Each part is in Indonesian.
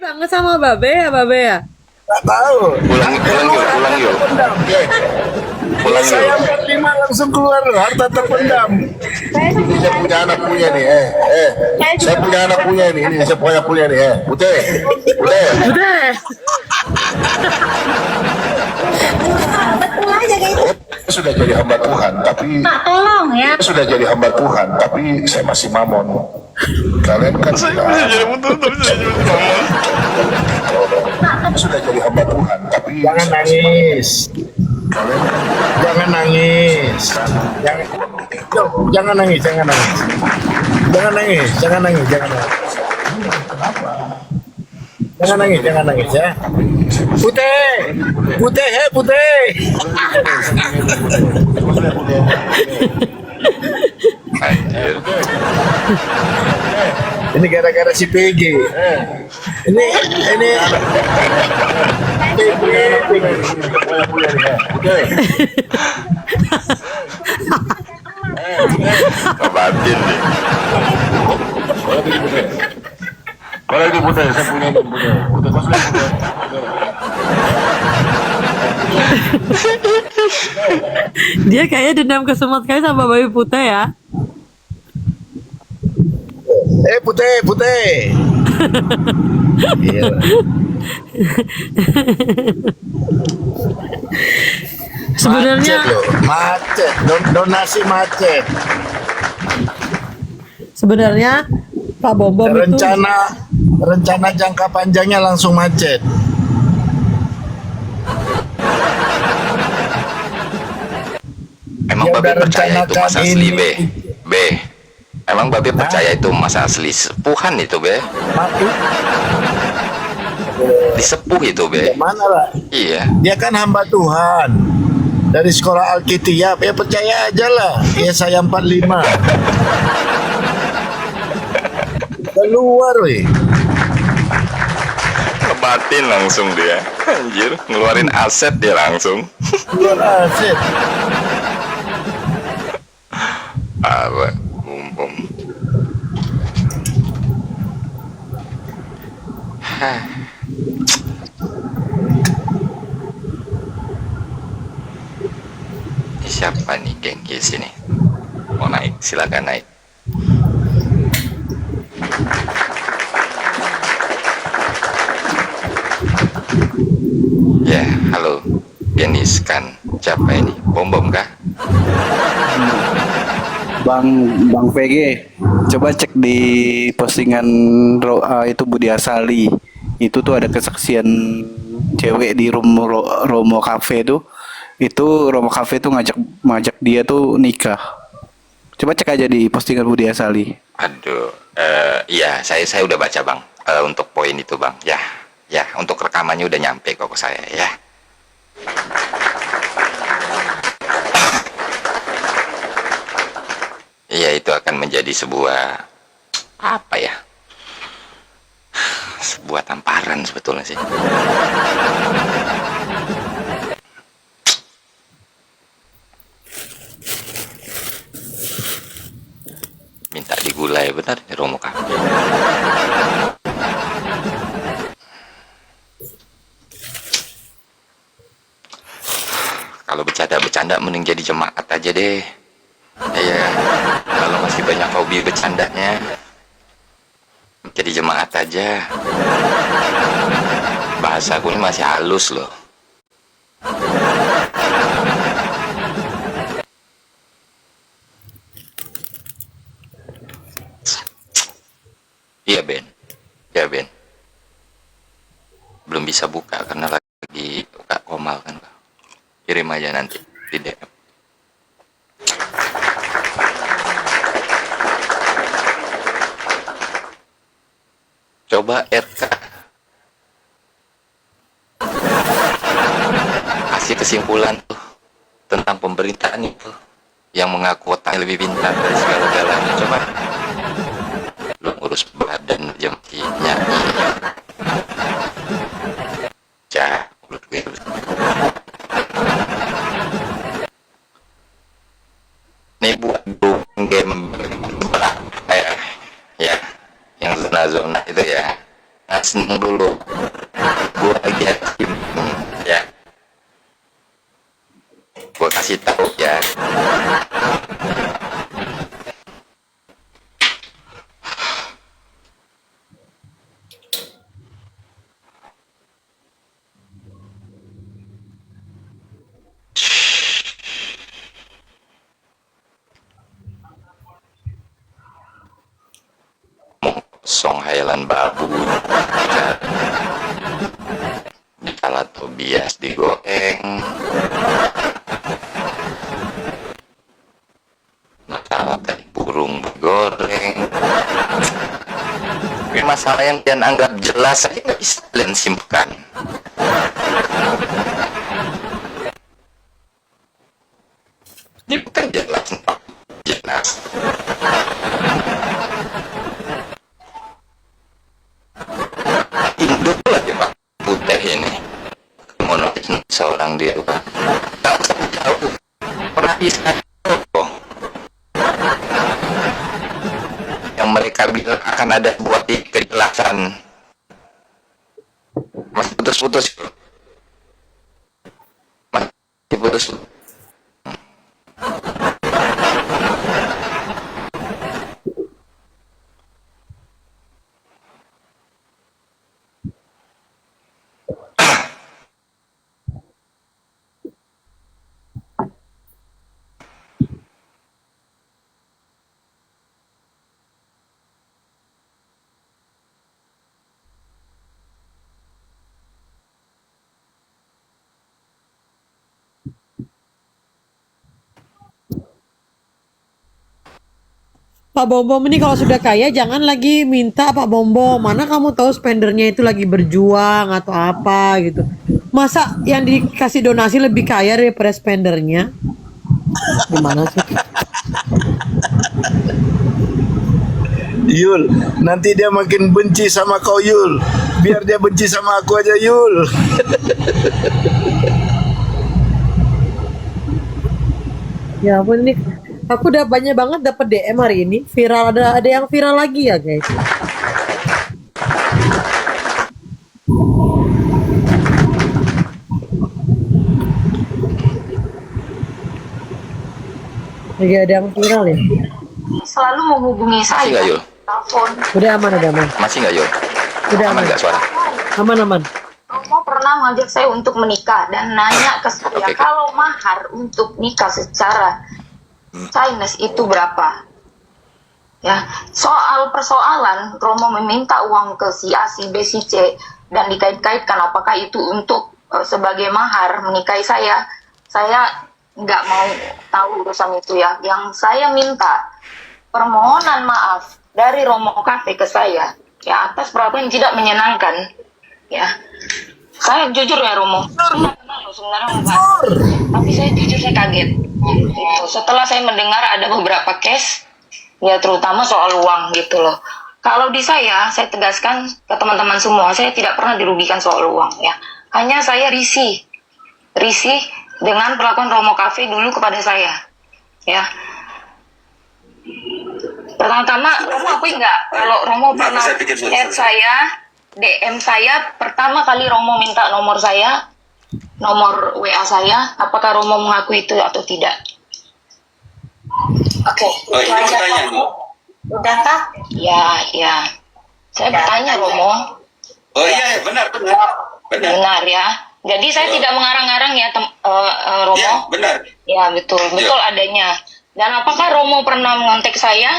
banget sama Babe ya? Nggak tahu. Ulang yuk. Terpendam. Ulang Saya yuk. 45 langsung keluar loh, harta terpendam. Ini saya punya anak punya nih, saya punya anak punya nih, ini saya punya nih, Putih. Udah. Betul aja guys. Saya sudah jadi hamba Tuhan, tapi Pak tolong ya. saya sudah jadi hamba Tuhan, tapi saya masih mamon. Kalian kan sudah. Saya sudah jadi hamba Tuhan, tapi jangan nangis. Jangan nangis. Jangan nangis. Jangan nangis ya. Putih. Anjir. Ini gara-gara si PG. Ini Kebatin deh. kalau ini Putih, saya punya ini Putih. Dia kayaknya dendam ke semut kali sama Babe Putih ya. Putih. Iya. Sebenarnya Macet. Donasi macet. sebenarnya Pak Bom Bom itu Rencana jangka panjangnya langsung macet. Emang Dia Babe udah percaya itu Mas rencanakan asli, ini. B? Emang Babe percaya itu Mas asli? Sepuhan itu, B? Mati. Disepuh itu, B? Mana lah? Iya. Dia kan hamba Tuhan. Dari sekolah Alkitab, ya percaya aja lah. Yesaya 45. Keluar, weh. Kebatin langsung dia. Anjir, ngeluarin aset dia langsung. Keluar aset. Apa? Bom. Ini siapa nih geng di sini? Mau naik, silakan naik. Ya, halo. Genis kan siapa ini? Bom kah? Bang VG, coba cek di postingan itu Budi Asali. Itu tuh ada kesaksian cewek di Romo Cafe tuh. Itu Romo Cafe tuh ngajak dia tuh nikah. Coba cek aja di postingan Budi Asali. Aduh, iya saya udah baca bang. Untuk poin itu bang, ya untuk rekamannya udah nyampe kok ke saya ya. Iya itu akan menjadi sebuah apa ya? Sebuah tamparan sebetulnya sih. Minta digulai benar nih Romo Cafe. Kalau bercanda mending jadi jemaat aja deh. Iya, kalau masih banyak hobi bercandanya, jadi jemaat aja. Bahasa aku ini masih halus loh. Iya Ben, belum bisa buka karena lagi buka komal kan. Kirim aja nanti di DM. Coba RK kasih kesimpulan tuh tentang pemberitaan itu yang mengaku otaknya lebih pintar dari segala-galanya. Coba lu ngurus badan jemki nyanyi mulut gue. Nih buat game ya yang zona-zona itu ya, seneng dulu Gua lihat ya. Gua kasih tahu ya. Song Highland babu kala Tobias digoreng kala tadi burung digoreng. Tapi masalah yang kalian anggap jelas aja nggak bisa kalian simpulkan. Ini bukan jelas, jelas. Induk lagi Pak Putih ini monotis seorang dia Pak. Tak usah jauh pernah bisa yang mereka bilang akan ada buat kejelasan masih putus-putus masih putus. Pak Bom Bom ini kalau sudah kaya jangan lagi minta Pak Bom Bom. Mana kamu tahu spendernya itu lagi berjuang atau apa gitu. Masa yang dikasih donasi lebih kaya daripada spendernya? Gimana sih? Yul, nanti dia makin benci sama kau Yul. Biar dia benci sama aku aja Yul. Ya ampun ini aku udah banyak banget dapat DM hari ini. Viral ada yang viral lagi ya guys. Lagi ada yang viral ya. Selalu menghubungi Masih saya. nggak Yul? Telepon. Udah aman. Masih nggak Yul? Udah Aman nggak suara? Aman. Romo pernah mengajak saya untuk menikah dan nanya ke saya Oke. kalau mahar untuk nikah secara Chinese itu berapa? Ya, soal persoalan Romo meminta uang ke si A, si B, si C dan dikait-kaitkan apakah itu untuk sebagai mahar menikahi saya nggak mau tahu urusan itu ya. Yang saya minta permohonan maaf dari Romo Cafe ke saya ya atas perlakuan yang tidak menyenangkan ya. Saya jujur ya Romo, sebenarnya enggak. Tapi saya jujur saya kaget. Gitu. Setelah saya mendengar ada beberapa case, ya terutama soal uang gitu loh. Kalau di saya tegaskan ke teman-teman semua, saya tidak pernah dirugikan soal uang ya. Hanya saya risih dengan perlakuan Romo Cafe dulu kepada saya, ya. Pertama-tama Romo akui nggak kalau Romo pernah chat saya, DM saya, pertama kali Romo minta nomor saya, nomor WA saya, apakah Romo mengakui itu atau tidak? Oke. Oh, ini pertanyaan, Bu. Udah kah? Ya. Saya bertanya Romo. Oh iya, benar. Benar ya. Jadi saya tidak mengarang-arang ya, Romo. Ya, benar. Ya betul adanya. Dan apakah Romo pernah mengontak saya?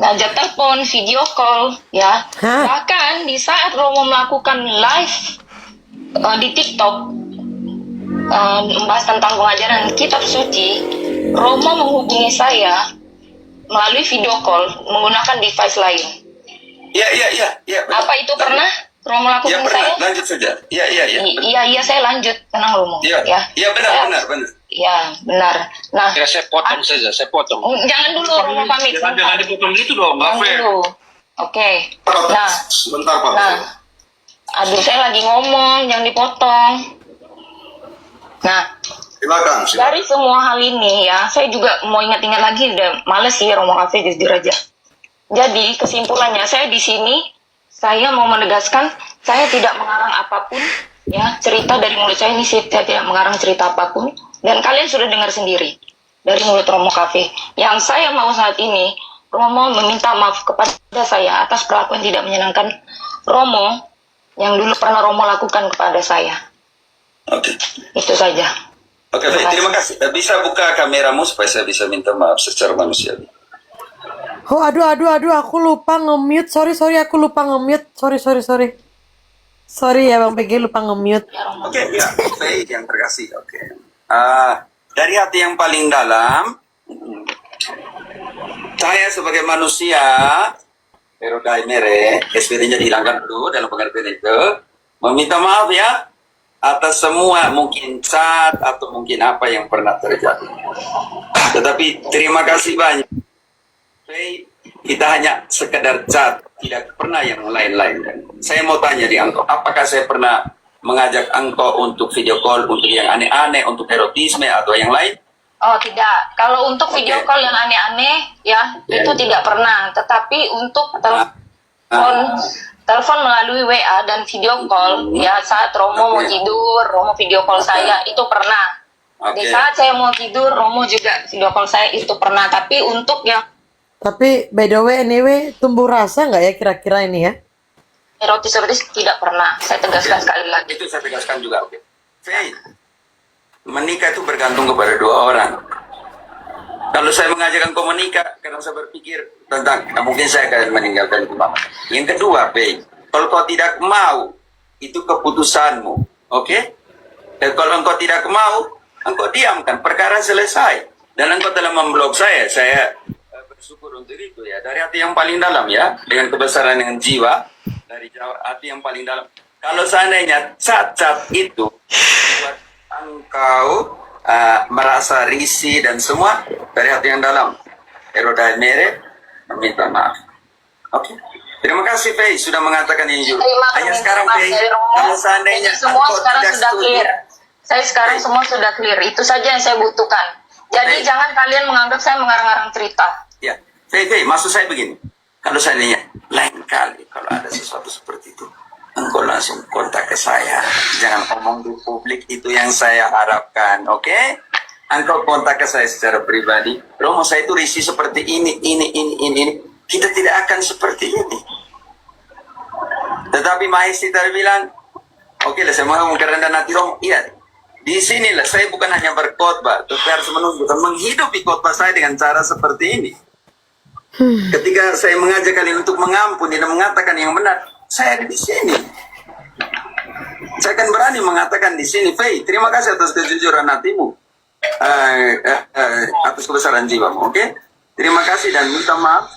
Ngajak telepon, video call, ya. Hah? Bahkan di saat Romo melakukan live di TikTok membahas tentang pengajaran kitab suci, Romo menghubungi saya melalui video call menggunakan device lain. Iya. Apa itu pernah Romo lakukan Ya, ke pernah. saya? Lanjut saja. Iya. Iya, saya lanjut. Tenang Romo. Iya, benar. Iya, benar. Nah, Ya, saya potong saja, saya potong. jangan dulu Romo pamit. Jangan dipotong gitu dong, nggak Jangan fair. dulu. Oke. Nah, Sebentar Pak. aduh saya lagi ngomong, jangan dipotong. Nah, Silakan. dari semua hal ini ya, saya juga mau ingat-ingat lagi, udah males sih Romo Cafe jujur aja. Jadi kesimpulannya saya di sini, saya mau menegaskan Saya tidak mengarang apapun, ya cerita dari mulut saya ini saya tidak mengarang cerita apapun, dan kalian sudah dengar sendiri dari mulut Romo Cafe. Yang saya mau saat ini, Romo meminta maaf kepada saya atas perlakuan tidak menyenangkan Romo yang dulu pernah Romo lakukan kepada saya. Oke. Itu saja. Oke, baik. Terima kasih. Bisa buka kameramu supaya saya bisa minta maaf secara manusiawi. Oh, aduh, aku lupa nge-mute. Sorry, aku lupa nge-mute. Sorry. Sorry ya Bang PG, lupa nge-mute. Oke, ya. Baik, yang terkasih. Oke. Dari hati yang paling dalam, saya sebagai manusia, Erodai Mere, SP-nya dihilangkan dulu dalam pengertian itu, meminta maaf ya atas semua mungkin cat atau mungkin apa yang pernah terjadi. Tetapi terima kasih banyak. Kita hanya sekedar cat, tidak pernah yang lain-lain. Saya mau tanya di engkau, apakah saya pernah mengajak engkau untuk video call, untuk yang aneh-aneh, untuk erotisme atau yang lain? Oh tidak, kalau untuk video call yang aneh-aneh ya itu tidak pernah. Tetapi untuk telepon melalui WA dan video call ya saat Romo mau tidur, Romo video call saya itu pernah. Di saat saya mau tidur, Romo juga video call saya itu pernah. Tapi untuk yang Tapi by the way, anyway, tumbuh rasa nggak ya kira-kira ini ya? erotis tidak pernah. Saya tegaskan sekali lagi. Itu saya tegaskan juga. Oke. Faith, menikah itu bergantung kepada dua orang. Kalau saya mengajak engkau menikah, karena saya berpikir tentang mungkin saya akan meninggalkan itu. Yang kedua, Faith, kalau kau tidak mau, itu keputusanmu. Oke? Dan kalau engkau tidak mau, engkau diamkan, perkara selesai. Dan engkau telah memblok saya bersyukur untuk itu ya. Dari hati yang paling dalam ya, dengan kebesaran dengan jiwa, dari hati yang paling dalam. Kalau seandainya cat-cat itu buat engkau merasa risih dan semua, dari hati yang dalam, Erodai Mere meminta maaf. Oke. Terima kasih Faye sudah mengatakan ini juga. Hanya sekarang Faye, kalau seandainya semua engkau sekarang tidak sudah setuju, clear. Saya sekarang semua sudah clear. Itu saja yang saya butuhkan. Jadi jangan kalian menganggap saya mengarang-arang cerita. ya, Faye, maksud saya begini. Kalau seandainya lain kali kalau ada sesuatu seperti itu, engkau langsung kontak ke saya. Jangan ngomong di publik, itu yang saya harapkan, oke? Engkau kontak ke saya secara pribadi. Romo, saya itu risih seperti ini. Kita tidak akan seperti ini. Tetapi Mahesita bilang, oke lah, saya mau kerendahan hati Romo. Iya, di sinilah saya bukan hanya berkhotbah, tetapi harus menunjukkan menghidupi khotbah saya dengan cara seperti ini. Ketika saya mengajak kalian untuk mengampuni dan mengatakan yang benar, saya ada di sini. Saya akan berani mengatakan di sini, Faye, terima kasih atas kejujuran hatimu, atas kebesaran jiwamu, oke? Terima kasih dan minta maaf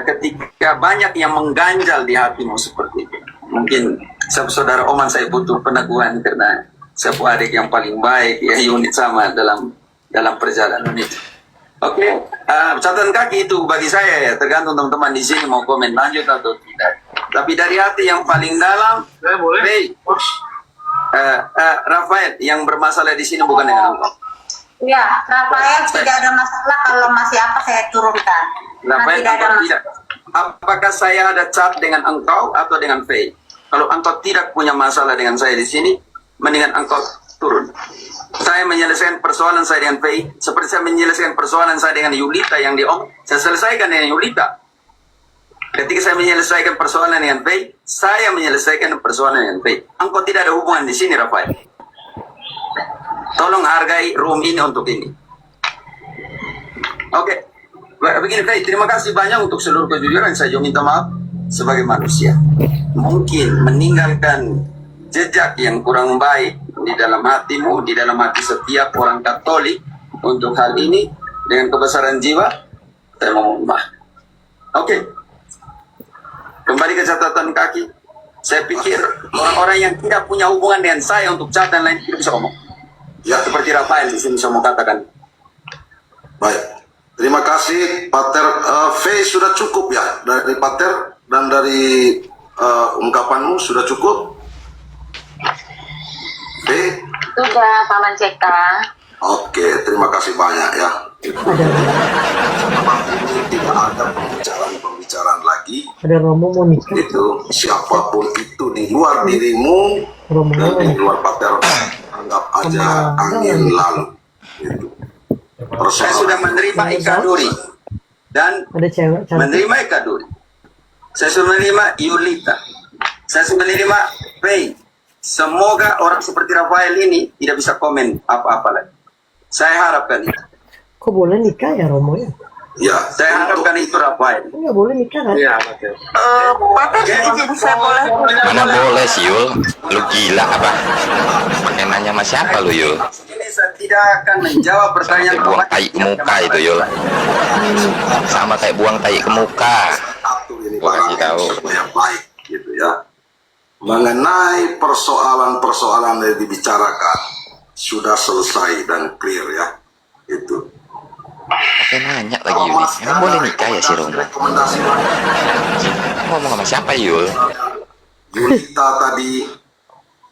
ketika banyak yang mengganjal di hatimu seperti itu. Mungkin saudara Oman saya butuh peneguhan karena sebuah adik yang paling baik, ya unit sama dalam perjalanan itu. Oke, catatan kaki itu bagi saya ya, tergantung teman-teman di sini mau komen lanjut atau tidak. Tapi dari hati yang paling dalam, Faye, Rafael yang bermasalah di sini bukan dengan engkau. Ya, Rafael tidak ada masalah kalau masih apa saya turunkan. Rafael, tidak ada tidak. Apakah saya ada cat dengan engkau atau dengan Faye? Kalau engkau tidak punya masalah dengan saya di sini, mendingan engkau turun. Saya menyelesaikan persoalan saya dengan Faye seperti saya menyelesaikan persoalan saya dengan Yulita yang saya selesaikan dengan Yulita. Ketika saya menyelesaikan persoalan dengan Faye, saya menyelesaikan persoalan dengan Faye. Engkau tidak ada hubungan di sini, Rafael. Tolong hargai room ini untuk ini. Oke. Begini, Faye, terima kasih banyak untuk seluruh kejujuran. Saya juga minta maaf sebagai manusia. Mungkin meninggalkan jejak yang kurang baik di dalam hatimu, di dalam hati setiap orang Katolik untuk hal ini, dengan kebesaran jiwa, saya mohon maaf. Oke. Kembali ke catatan kaki. Saya pikir orang-orang yang tidak punya hubungan dengan saya untuk cat dan lain tidak bisa ngomong. Ya, seperti Rafael di sini saya mau katakan. Baik, terima kasih Pater. Faye sudah cukup ya dari Pater dan dari ungkapanmu sudah cukup. Faye. Sudah, Paman CK. Oke, terima kasih banyak ya. Ini tidak ada pembicaraan lagi. Ada Romo mau nikah. Itu siapapun itu di luar dirimu Romo dan mau di nikah. luar pater, anggap aja angin lalu. Gitu. Saya sudah menerima Ika Duri dan Ada cewek cantik. menerima Eka Duri. Saya sudah menerima Yulita. Saya sudah menerima Faye. Semoga orang seperti Rafael ini tidak bisa komen apa-apa lagi. Saya harapkan itu. Kok boleh nikah ya Romo ya? Ya, Saya harapkan itu Rafael. Kan nggak boleh nikah kan? Iya, betul. Pater, izin saya boleh. Mana boleh sih Yul? Lu gila apa? Pakai nanya sama siapa lu Yul? Ini saya tidak akan menjawab pertanyaan Kayak buang tai ke muka itu Yul. Sama kayak buang tai ke muka. satu ini Gua kasih tahu. yang baik gitu ya. Mengenai persoalan-persoalan yang dibicarakan sudah selesai dan clear ya. Itu. Pakai nanya lagi Yuli. Emang boleh nikah ya si Romo? Rekomendasi lagi. Ngomong sama siapa Yul? Yulita tadi,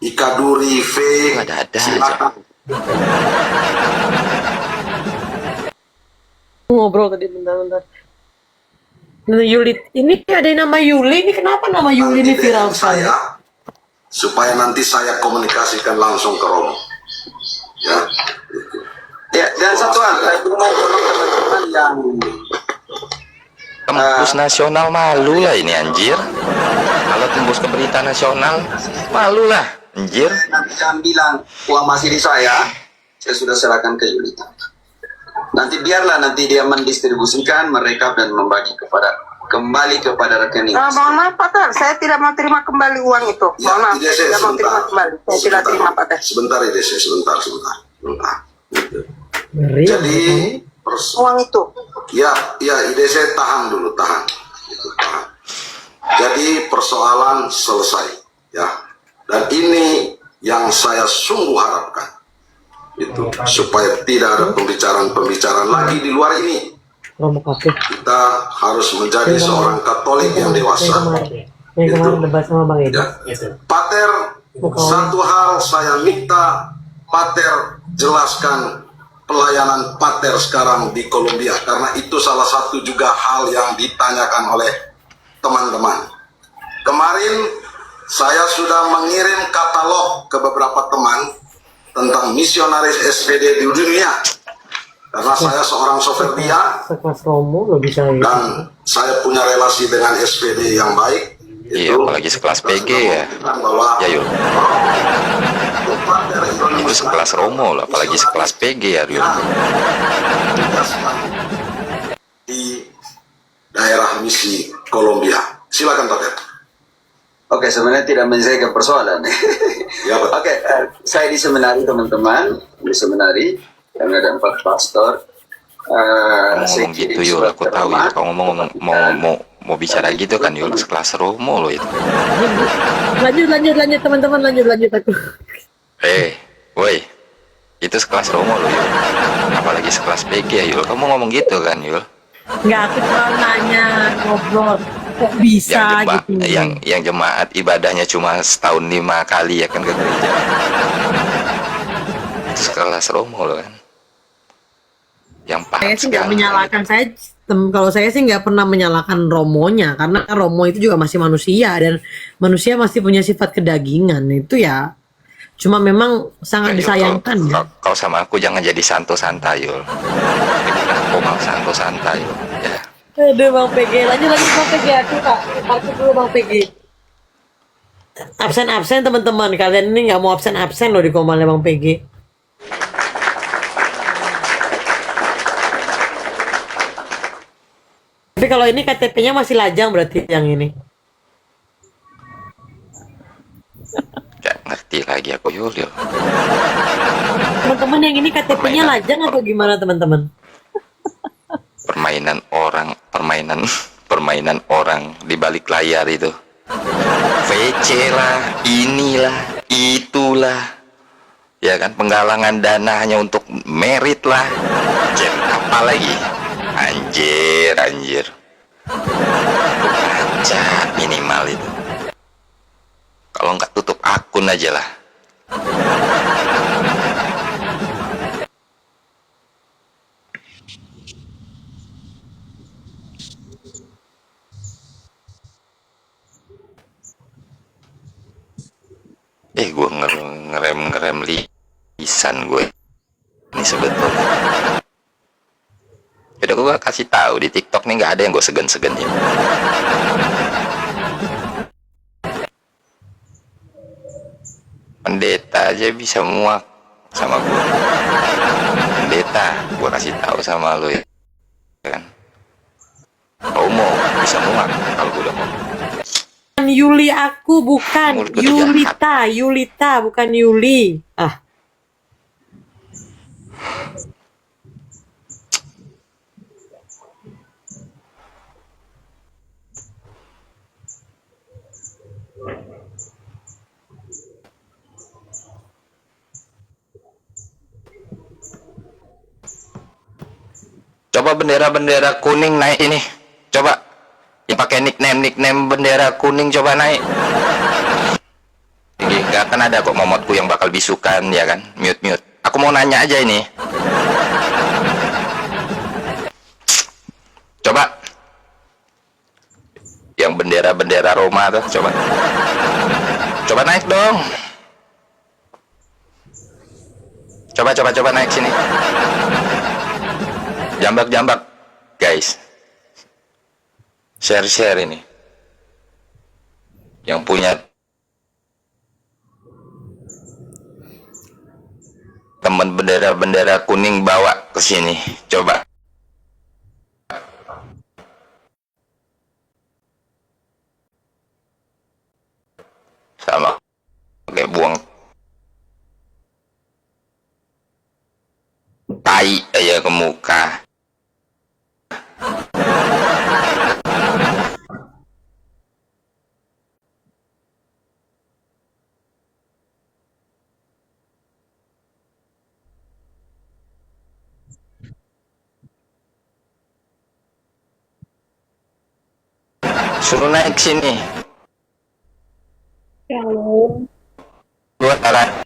Ika Duri, V, Ada-ada aja. silakan. Ngobrol tadi bentar-bentar. Nah, Yuli, ini ada yang nama Yuli. Ini kenapa nama Yuli ini Nanti viral DM sekali? saya, supaya nanti saya komunikasikan langsung ke Romo. Ya. Gitu. Ya, dan satu hal, saya mau tolong teman-teman yang Tembus nasional malu lah ini anjir. Kalau tembus ke berita nasional, malu lah anjir. nanti jangan bilang uang masih di saya sudah serahkan ke Yulita. Nanti biarlah nanti dia mendistribusikan, merekap dan membagi kembali kepada rekening. Mohon maaf Pater, saya tidak mau terima kembali uang itu. Ya, Mohon maaf, IDC, saya tidak mau terima kembali. Saya tidak terima Pater. Sebentar IDC, sebentar. Gitu. Ngeri. Jadi, Uang itu. ya IDC tahan dulu, tahan. Gitu, tahan. Jadi persoalan selesai, ya. Dan ini yang saya sungguh harapkan, itu supaya tidak ada pembicaraan lagi di luar ini. Romo Cafe. Kita harus menjadi seorang Katolik yang dewasa. Yang kemarin debat sama Bang Edi. Ya. Pater, satu hal saya minta Pater jelaskan pelayanan Pater sekarang di Kolombia, karena itu salah satu juga hal yang ditanyakan oleh teman-teman. Kemarin saya sudah mengirim katalog ke beberapa teman tentang misionaris SPD di dunia, karena saya seorang sofer dia Sekelas Romo lo bisa ya. dan saya punya relasi dengan SPD yang baik. Iya, apalagi sekelas PG ya. Bahwa Ya Yul. Itu sekelas Romo lah, apalagi sekelas PG ya Yul. di daerah misi Kolombia. Silakan Pater. Oke, sebenarnya tidak menyelesaikan persoalan. Ya, Pak. Oke, saya di seminari teman-teman, di seminari yang ada 4 pastor. Saya Ngomong gitu kirim Yul, surat aku ke tahu Roma. Yul. Kalau ngomong mau bicara gitu kan Yul, sekelas Romo lo itu. Lanjut teman-teman, lanjut aku. Woi, itu sekelas Romo lo Yul. Apalagi sekelas PG ya Yul. Kamu ngomong gitu kan Yul? Nggak, aku cuma nanya, ngobrol. Kok bisa gitu? Yang jemaat ibadahnya cuma setahun 5 kali ya kan ke gereja. Itu sekelas Romo lo kan. Yang paham Saya sih nggak sekali. menyalahkan kalau saya sih nggak pernah menyalahkan Romonya, karena kan Romo itu juga masih manusia dan manusia masih punya sifat kedagingan itu ya. Cuma memang sangat Yul, disayangkan. Kau sama aku jangan jadi santo santa Yul. Kau mau santo santa Yul. Ya. Aduh Bang PG, lanjut Bang PG, aku dulu Bang PG. Absen teman-teman, kalian ini nggak mau absen loh di komalnya Bang PG. Tapi kalau ini KTP-nya masih lajang berarti yang ini. Gak ngerti lagi aku Yul. Teman-teman yang ini KTP-nya lajang atau gimana teman-teman? Permainan orang di balik layar itu. VC lah, inilah, itulah. Ya kan, penggalangan dana hanya untuk merit lah. Apa lagi? Anjir. Baca minimal itu. Kalau nggak tutup akun aja lah. Gue ngerem lisan gue ini sebetulnya. Udah gue kasih tahu di TikTok nih nggak ada yang gue segan-seganin. Pendeta aja bisa muak sama gue. Pendeta, gue kasih tahu sama lo ya kan. Homo bisa muak kalau gue udah ngomong. Yuli aku bukan Mulut gua tuh Yulita bukan Yuli. Coba bendera kuning naik ini. Coba yang pakai nickname bendera kuning coba naik. Jadi gak akan ada kok momotku yang bakal bisukan ya kan. Mute. Aku mau nanya aja ini. Coba yang bendera Roma tuh coba naik dong. Coba naik sini. Jambak guys, share ini yang punya teman bendera kuning bawa ke sini. Coba sama kayak buang tai aja ke muka. Suruh naik sini. Buat arah.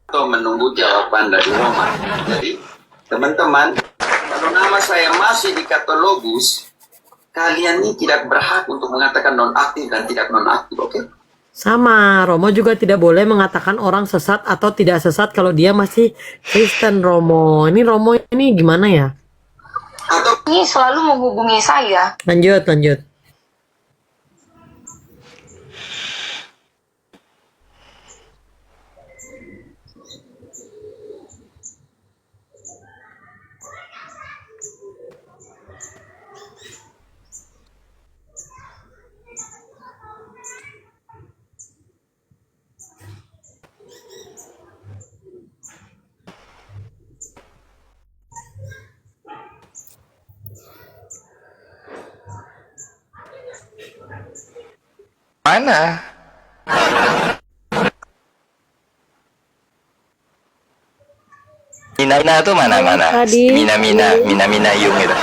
Atau menunggu jawaban dari Roma. Jadi, teman-teman, kalau nama saya masih di katalogus, kalian ini tidak berhak untuk mengatakan nonaktif dan tidak nonaktif, oke? Sama, Romo juga tidak boleh mengatakan orang sesat atau tidak sesat kalau dia masih Kristen, Romo. Ini Romo ini gimana ya? Atau Ini selalu menghubungi saya. Lanjut. Mana? Mina tuh mana? Tadi. Mina Yung itu.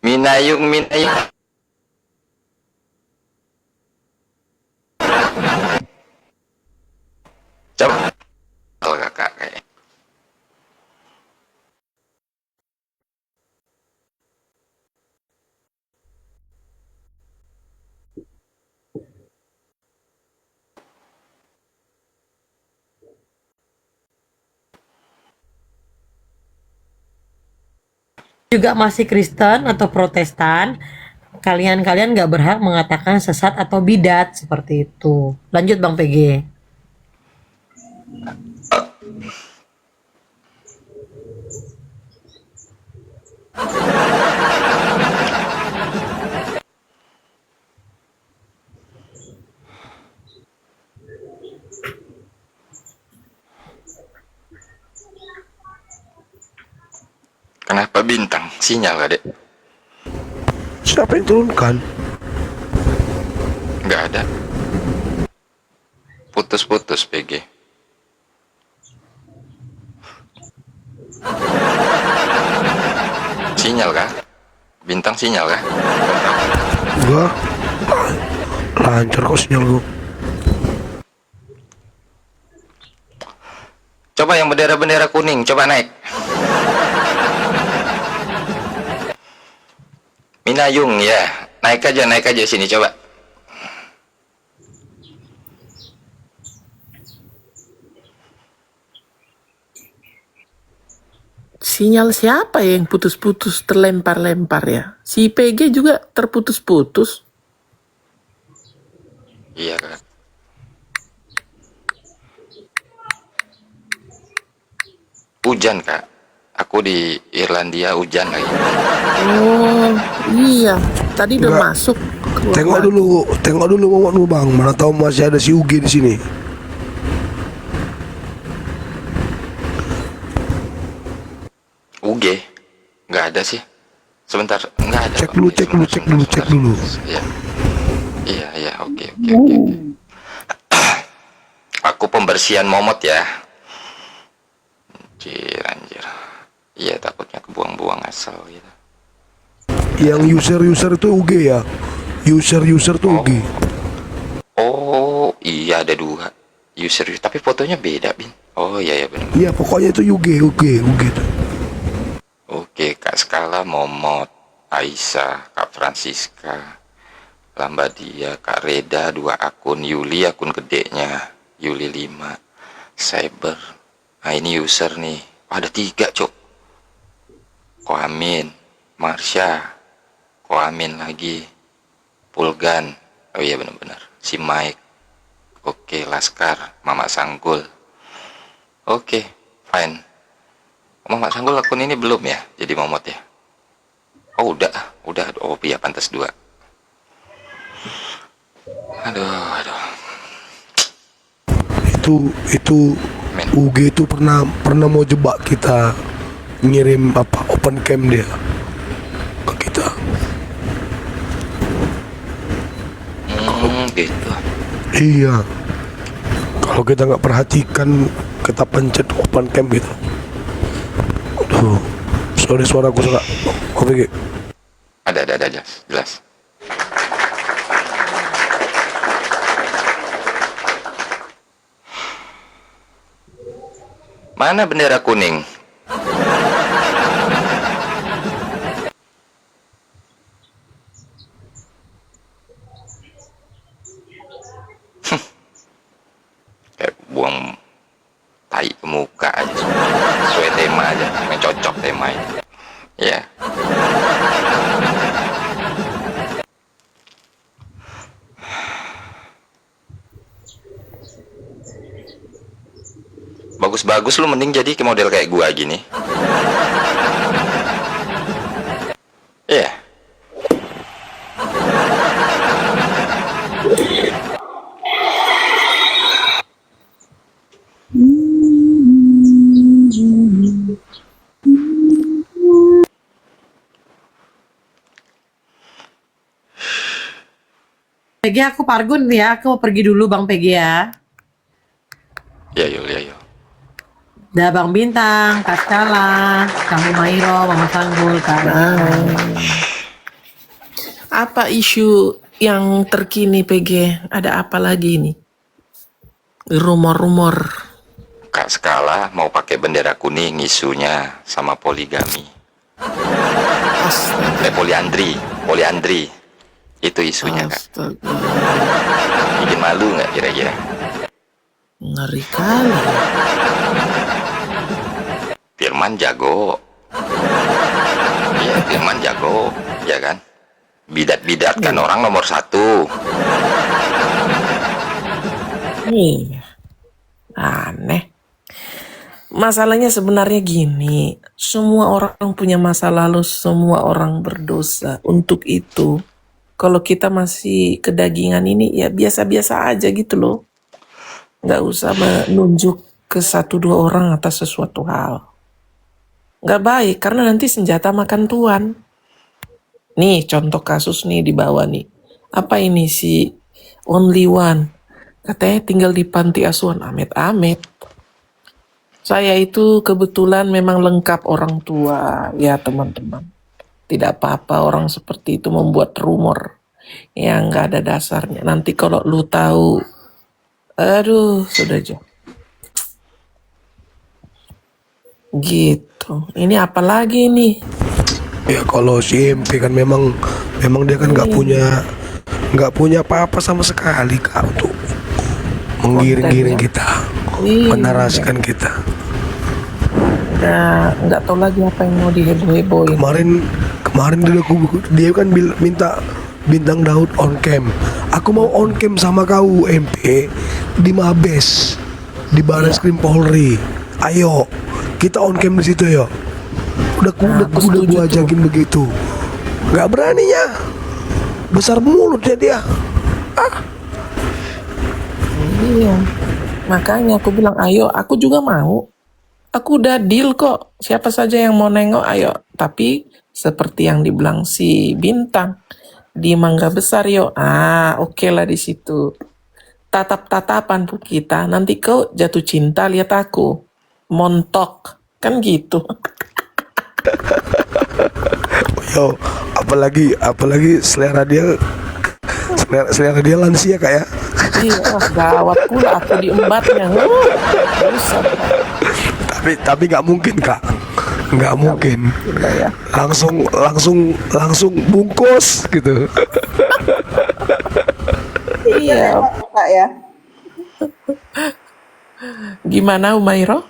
Mina Yung. Coba. Kalau kakak kayak. Juga masih Kristen atau Protestan, kalian nggak berhak mengatakan sesat atau bidat seperti itu. Lanjut Bang PG. Kenapa bintang? Sinyal gak, Dek? Siapa yang turunkan? Nggak ada. Putus-putus PG. Sinyal kah? Bintang sinyal kah? Enggak. Lancar kok sinyal gue. Coba yang bendera-bendera kuning, coba naik. Minayung ya, naik aja sini coba. Sinyal siapa yang putus-putus terlempar-lempar ya? Si PG juga terputus-putus. Iya kan. Hujan kak, aku di Irlandia hujan lagi. Oh iya, tadi udah Enggak. masuk. Tengok dulu Momot lu bang. Mana tahu masih ada si Ugi di sini. UG? Nggak ada sih. Sebentar, nggak ada. Cek dulu. Iya, oke. Aku pembersihan momot ya. Anjir. Iya, takutnya kebuang-buang asal gitu. Yang user itu Ugi ya. User tuh Ugi. Oh, iya ada 2 user, tapi fotonya beda, Bin. Oh iya benar. Iya pokoknya itu Ugi tuh. Oke, Kak Skala, Momot, Aisyah, Kak Francisca, Lambadia, Kak Reda 2 akun, Yuli akun gedenya, Yuli 5, Cyber. Nah ini user nih. Oh, ada 3 cok. Koamin, Marsha, Koamin lagi, Pulgan. Oh iya benar-benar. Si Mike. Oke, Laskar, Mama Sanggul. Oke, fine. Mama Sanggul akun ini belum ya jadi momot ya? Oh udah. Oh iya pantas 2. Aduh. Itu Men. UG itu pernah mau jebak kita, ngirim open cam dia ke kita. Gitu. Iya. Kalau kita nggak perhatikan, kita pencet open cam gitu. Aduh, sorry suaraku sangat. Oke. Ada jelas. Mana bendera kuning? Kayak buang tai ke muka aja. Sesuai tema aja, mencocok tema ini. Ya. Bagus-bagus lu mending jadi ke model kayak gua gini. Iya. PG aku Pargun ya, aku mau pergi dulu Bang PG ya. Ya yuk. Dah Bang Bintang, Kak Skala, Kamu Mairo, Mama Sanggul, Kak. Apa isu yang terkini PG? Ada apa lagi ini? Rumor-rumor. Kak Skala mau pakai bendera kuning isunya sama poligami. Poliandri. Itu isunya Kak. Astaga, Bikin malu nggak kira-kira? ngeri kali. Firman jago. Iya, Firman jago, ya kan? Bidat-bidat kan orang nomor 1. Iya, aneh. Masalahnya sebenarnya gini, semua orang punya masa lalu, semua orang berdosa. Untuk itu, kalau kita masih kedagingan ini, ya biasa-biasa aja gitu loh. Nggak usah menunjuk ke 1-2 orang atas sesuatu hal. Nggak baik, karena nanti senjata makan tuan. Nih contoh kasus nih di bawah nih. Apa ini si Only One? Katanya tinggal di panti asuhan. Amit-amit. Saya itu kebetulan memang lengkap orang tua. Ya teman-teman. Tidak apa-apa orang seperti itu membuat rumor yang nggak ada dasarnya. Nanti kalau lu tahu, aduh sudah jauh. Gitu. Ini apa lagi nih? Ya kalau si MP kan memang dia kan nggak punya apa-apa sama sekali Kak untuk menggiring-giring kita, Iya. menarasikan kita. Udah nggak tahu lagi apa yang mau diheboh-hebohin. Kemarin dia kan minta bintang Daud on cam. Aku mau on cam sama kau MP di Mabes, di Barreskrim Polri. Ayo kita on cam di situ ya. Udah gua ajakin begitu. Nggak beraninya. Besar mulutnya dia. Iya. Makanya aku bilang ayo, aku juga mau. Aku udah deal kok. Siapa saja yang mau nengok ayo. Tapi seperti yang dibilang si Bintang di Mangga Besar yo. Oke lah di situ. Tatap-tatapan tuh kita. Nanti kau jatuh cinta lihat aku. Montok. Kan gitu. Yo, apalagi selera dia lansia kayak. Iya, gawat pula aku diembatnya. Buset. Tapi nggak mungkin Kak, nggak mungkin. Ya. Langsung bungkus gitu. Iya. Kak ya. Gimana Umairo?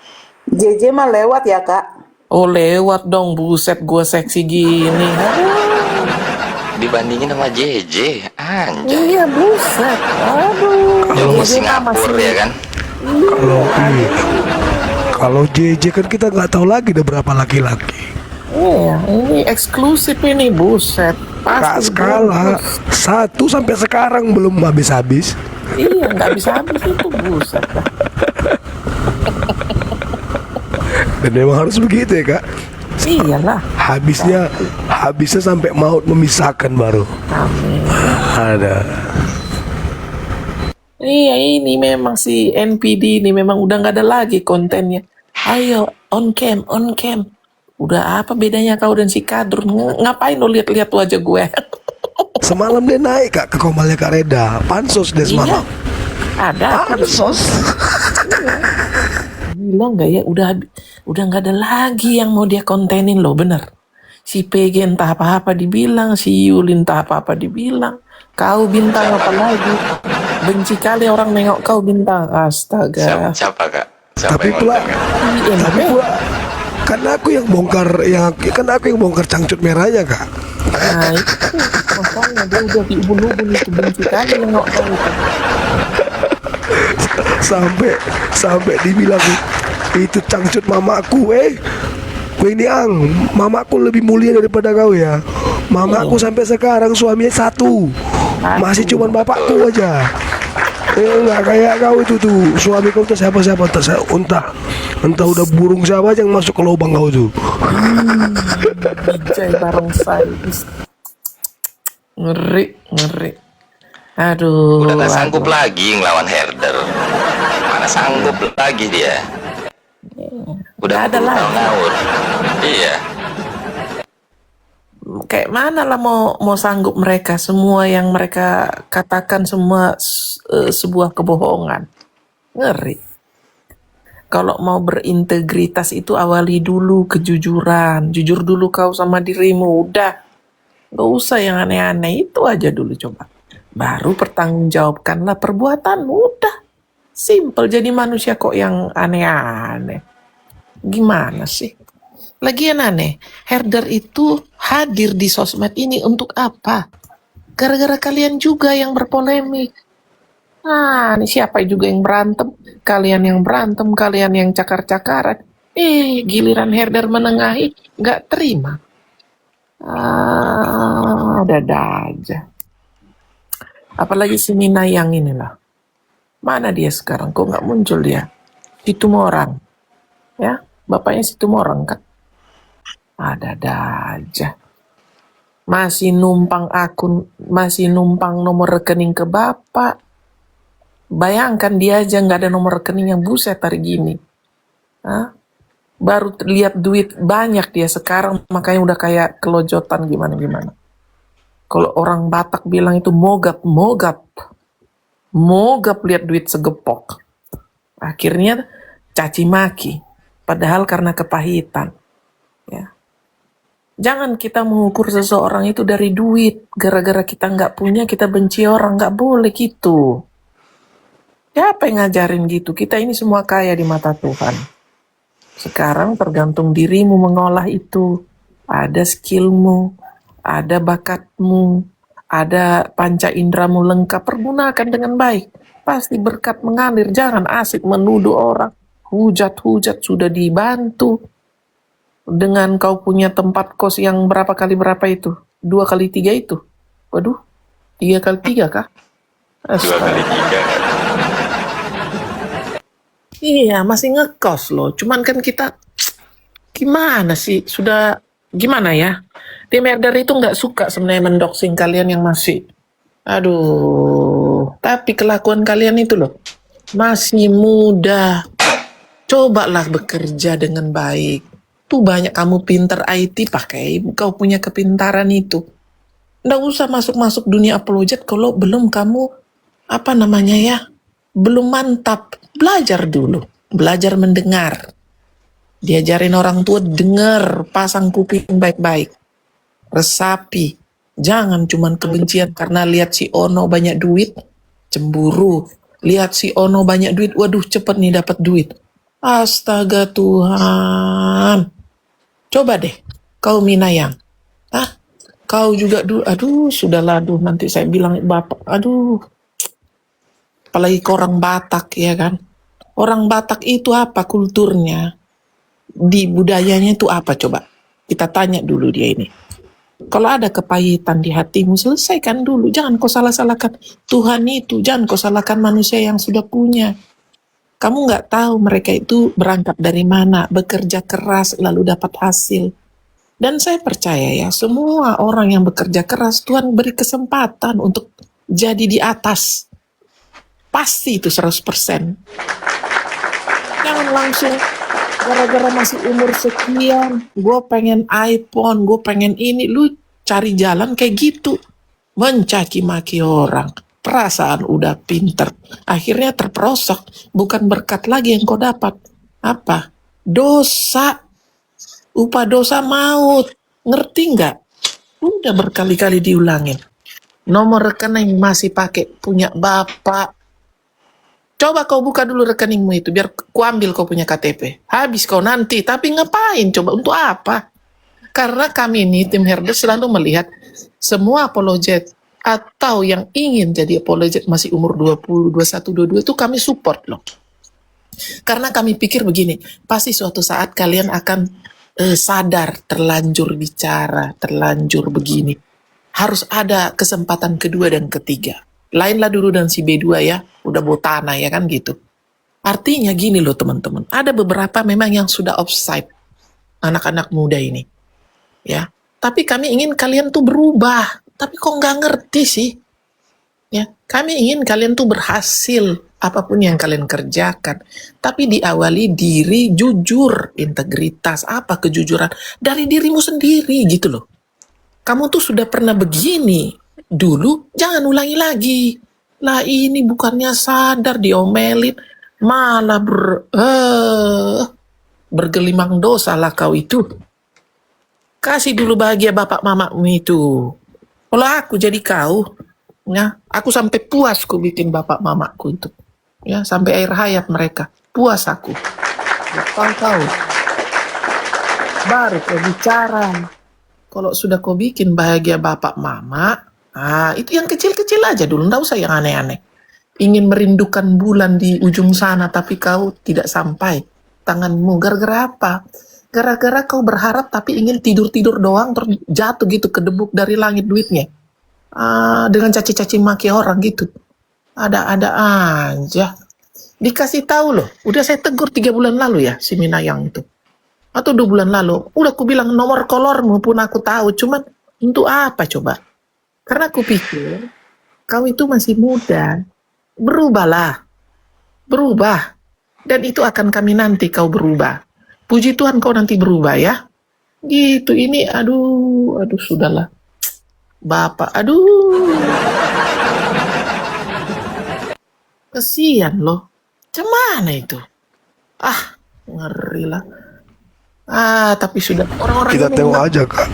JJ mah lewat ya kak. Oh lewat dong, buset gue seksi gini. Dibandingin sama JJ, anjay. Iya buset. Aduh. Jauh JJ mah Singapura ya kan. Kalau JJ kan kita nggak tahu lagi ada berapa laki-laki. Iya, ini eksklusif ini buset. Kak Pasti skala bagus. 1 sampai sekarang belum habis-habis. Iya, nggak bisa habis itu buset. Dan memang harus begitu ya Kak. Iyalah. Habisnya sampai maut memisahkan baru. Amin. Ada. Iya ini memang si NPD ini memang udah nggak ada lagi kontennya. Ayo on cam. Udah apa bedanya kau dan si Kadrun? Ngapain lo lihat-lihat wajah gue? Semalam dia naik Kak ke komalnya Kak Reda. Pansos dia semalam. Ada. Pansos. Bilang nggak ya udah nggak ada lagi yang mau dia kontenin loh bener. Si PG entah apa-apa dibilang, si Yulin entah apa-apa dibilang. Kau Bintang apa lagi? Benci kali orang nengok kau Bintang. Astaga. Siapa Kak? Siapa Tapi yang pula ngundang, Kak? karena aku yang bongkar cangcut merahnya Kak. Nah itu makanya dia udah diubun-ubun itu benci kali nengok kau itu. sampai dibilang itu cangcut mamaku ini mamaku lebih mulia daripada kau ya. Mamaku sampai sekarang suaminya 1 masih cuman bapakku aja. Nggak kayak kau itu tuh suami kau tuh siapa entah udah burung siapa yang masuk ke lubang kau tuh. Bijay barongsai. Ngeri. Aduh. Udah gak sanggup lagi ngelawan Herder. Mana sanggup lagi dia. Udah Gak ada lagi. ngawur. Iya. Kayak mana lah mau sanggup mereka semua yang mereka katakan semua sebuah kebohongan. Ngeri. Kalau mau berintegritas itu awali dulu kejujuran. Jujur dulu kau sama dirimu. Udah. Gak usah yang aneh-aneh. Itu aja dulu coba. Baru pertanggungjawabkanlah perbuatanmu. Udah. Simple jadi manusia kok yang aneh-aneh. Gimana sih? Lagian aneh. Herder itu hadir di sosmed ini untuk apa? Gara-gara kalian juga yang berpolemik. Ini siapa juga yang berantem? Kalian yang berantem, kalian yang cakar-cakaran. Giliran Herder menengahi, nggak terima. Ada aja. Apalagi si Nina yang inilah. Mana dia sekarang? Kok nggak muncul dia? Situmorang. Ya, bapaknya Situmorang kan? Ada aja. masih numpang nomor rekening ke bapak. Bayangkan dia aja nggak ada nomor rekening, yang buset hari gini. Hah? Baru lihat duit banyak dia sekarang, makanya udah kayak kelojotan gimana-gimana. Kalau orang Batak bilang itu mogap lihat duit segepok. Akhirnya caci maki, padahal karena kepahitan. Ya. Jangan kita mengukur seseorang itu dari duit. Gara-gara kita nggak punya, kita benci orang. Nggak boleh gitu. Siapa yang ngajarin gitu? Kita ini semua kaya di mata Tuhan. Sekarang tergantung dirimu mengolah itu. Ada skillmu, ada bakatmu, ada panca indramu lengkap. Pergunakan dengan baik. Pasti berkat mengalir. Jangan asik menuduh orang. Hujat-hujat sudah dibantu. Dengan kau punya tempat kos yang berapa kali berapa itu? 2 kali 3 itu? Waduh, 3 kali 3 kah? 2 kali 3. Iya, masih ngekos loh. Cuman kan kita, gimana sih? Sudah, gimana ya? Tim herder itu nggak suka sebenarnya mendoxing kalian yang masih, aduh. Tapi kelakuan kalian itu loh, masih muda. Cobalah bekerja dengan baik. Tuh banyak kamu pinter IT, pakai kau punya kepintaran itu. Nggak usah masuk-masuk dunia apologet kalau belum kamu, apa namanya ya, belum mantap. Belajar dulu, belajar mendengar. Diajarin orang tua, dengar, pasang kuping baik-baik. Resapi, jangan cuman kebencian karena lihat si Ono banyak duit, cemburu. Lihat si Ono banyak duit, waduh cepet nih dapat duit. Astaga Tuhan. Coba deh, kau Minayang. Kau juga dulu, aduh sudahlah, aduh nanti saya bilang bapak, aduh. Apalagi ke orang Batak ya kan. Orang Batak itu apa kulturnya? Di budayanya itu apa coba? Kita tanya dulu dia ini. Kalau ada kepahitan di hatimu, selesaikan dulu. Jangan kau salah-salahkan Tuhan itu. Jangan kau salahkan manusia yang sudah punya. Kamu nggak tahu mereka itu berangkat dari mana. Bekerja keras lalu dapat hasil. Dan saya percaya ya, semua orang yang bekerja keras, Tuhan beri kesempatan untuk jadi di atas. Pasti itu 100%. Jangan langsung gara-gara masih umur sekian, gue pengen iPhone, gue pengen ini, lu cari jalan kayak gitu. Mencaci maki orang. Perasaan udah pinter. Akhirnya terperosok. Bukan berkat lagi yang kau dapat. Apa? Dosa. Upah dosa maut. Ngerti nggak? Udah berkali-kali diulangin. Nomor rekening masih pakai punya bapak. Coba kau buka dulu rekeningmu itu, biar ku ambil kau punya KTP. Habis kau nanti, tapi ngapain? Coba untuk apa? Karena kami ini, tim herder selalu melihat semua apologet atau yang ingin jadi apologet masih umur 20, 21, 22 itu kami support loh. Karena kami pikir begini, pasti suatu saat kalian akan sadar, terlanjur bicara, terlanjur begini. Harus ada kesempatan kedua dan ketiga. Lainlah dulu dan si B2 ya, udah botana ya kan gitu. Artinya gini loh teman-teman, ada beberapa memang yang sudah offside, anak-anak muda ini. Ya, tapi kami ingin kalian tuh berubah, tapi kok nggak ngerti sih. Ya, kami ingin kalian tuh berhasil, apapun yang kalian kerjakan. Tapi diawali diri jujur, integritas, apa kejujuran, dari dirimu sendiri gitu loh. Kamu tuh sudah pernah begini dulu, jangan ulangi lagi. Lah ini bukannya sadar diomelin, malah bergelimang dosa lah kau itu. Kasih dulu bahagia bapak mamamu itu. Kalau aku jadi kau, ya, aku sampai puas ku bikin bapak mamaku itu. Ya, sampai air hayat mereka. Puas aku. Ya, tahu. Baru kau bicara. Kalau sudah kau bikin bahagia bapak mama, itu yang kecil-kecil aja dulu, nggak usah yang aneh-aneh. Ingin merindukan bulan di ujung sana, tapi kau tidak sampai. Tanganmu, gara-gara apa? Gara-gara kau berharap tapi ingin tidur-tidur doang, terus jatuh gitu, kedebuk dari langit duitnya. Dengan caci-caci maki orang gitu. Ada-ada aja. Dikasih tahu loh, udah saya tegur 3 bulan lalu ya, si Minayang itu. Atau 2 bulan lalu, udah aku bilang nomor kolormu pun aku tahu, cuman Untuk apa coba? Karena aku pikir kau itu masih muda. Berubahlah. Berubah. Dan itu akan kami nanti kau berubah. Puji Tuhan kau nanti berubah ya. Gitu ini aduh sudahlah. Bapak, aduh. Kesian loh. Cemana itu? Ah, ngeri lah. Ah, tapi sudah orang-orang Kita ini tengok memang- aja kak.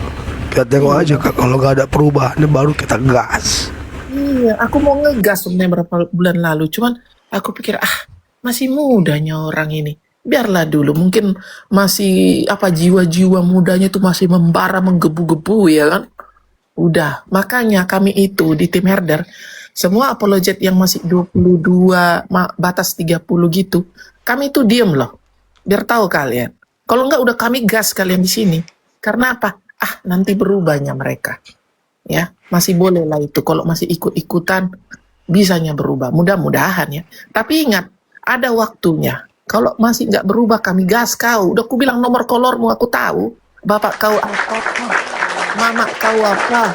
Kita tengok aja kak. Kalau nggak ada perubahan baru kita gas. Iya, aku mau ngegas sebenarnya berapa bulan lalu. Cuman aku pikir, masih mudanya orang ini. Biarlah dulu, mungkin masih jiwa-jiwa mudanya itu masih membara, menggebu-gebu ya kan. Udah, makanya kami itu di tim herder, semua apologet yang masih 22, batas 30 gitu, kami itu diem loh. Biar tahu kalian. Kalau enggak udah kami gas kalian di sini. Karena apa? Nanti berubahnya mereka. Ya, masih boleh lah itu. Kalau masih ikut-ikutan, bisanya berubah. Mudah-mudahan ya. Tapi ingat, ada waktunya. Kalau masih nggak berubah, kami gas kau. Udah aku bilang nomor kolormu, aku tahu. Bapak kau apa? Mama kau apa?